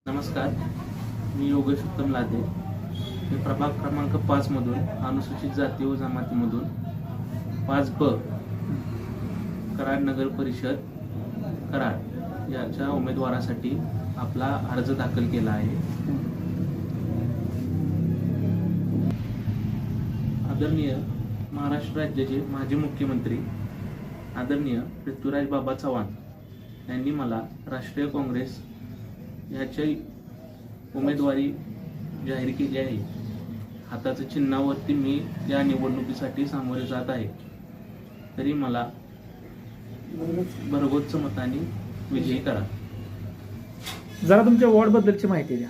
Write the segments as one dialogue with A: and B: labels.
A: नमस्कार, मी योगेश उत्तम लादे. मी प्रभाग क्रमांक 5 मधून अनुसूचित जाती व जमातीमधून 5ब कराड नगर परिषद कराड याच्या उमेदवारासाठी आपला अर्ज दाखल केला आहे. आदरणीय महाराष्ट्र राज्याचे माजी मुख्यमंत्री आदरणीय पृथ्वीराज बाबा चव्हाण यांनी मला राष्ट्रीय काँग्रेस याची उमेदवारी जाहीर केली आहे. हाताच्या चिन्हावरती मी या निवडणुकीसाठी सामोरे जात आहे. तरी मला भरघोस मताने विजयी करा.
B: जरा तुमच्या वॉर्ड बद्दलची माहिती द्या.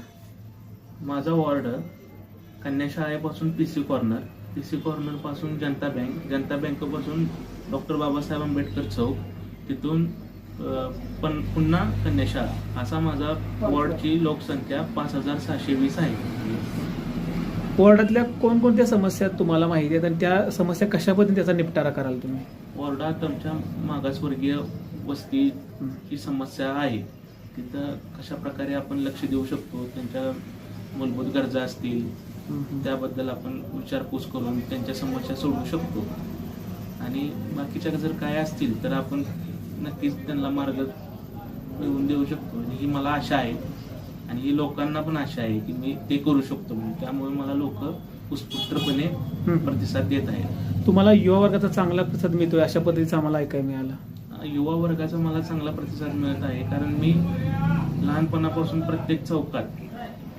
A: माझा वॉर्ड कन्या शाळेपासून पीसी कॉर्नर पासून जनता बँक पासून डॉक्टर बाबासाहेब आंबेडकर चौक, तिथून पण पुन्हा कन्याशाळा असा माझा वॉर्डची लोकसंख्या 5620 आहे.
B: वॉर्डातल्या कोणकोणत्या समस्या तुम्हाला माहिती आहेत आणि त्या समस्या कशा पद्धतीने त्याचा निपटारा कराल तुम्ही?
A: वॉर्डात आमच्या मागासवर्गीय वस्तीची समस्या आहे. तिथं कशा प्रकारे आपण लक्ष देऊ शकतो, त्यांच्या मूलभूत गरजा असतील त्याबद्दल आपण विचारपूस करून त्यांच्या समस्या सोडवू शकतो. आणि बाकीच्या जर काय असतील तर आपण नक्कीच त्यांना मार्ग मिळवून देऊ शकतो. आणि ही मला आशा आहे आणि ही लोकांना पण आशा आहे की मी ते करू शकतो म्हणून. त्यामुळे मला लोक उत्स्फूर्तपणे प्रतिसाद देत आहेत.
B: तुम्हाला युवा वर्गाचा चांगला प्रतिसाद मिळतोय अशा पद्धतीचा आम्हाला ऐकायला मिळालं.
A: युवा वर्गाचा मला चांगला प्रतिसाद मिळत आहे, कारण मी लहानपणापासून प्रत्येक चौकात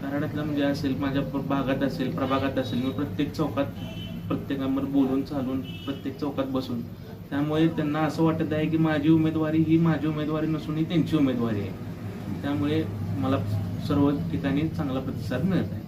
A: कराडातला म्हणजे असेल, माझ्या भागात असेल, प्रभागात असेल, मी प्रत्येक चौकात प्रत्येकावर बोलून चालून प्रत्येक चौकात बसून, त्यामुळे त्यांना असं वाटत आहे की माझी उमेदवारी ही माझी उमेदवारी नसून ही त्यांची उमेदवारी आहे. त्यामुळे मला सर्व ठिकाणी चांगला प्रतिसाद मिळत आहे.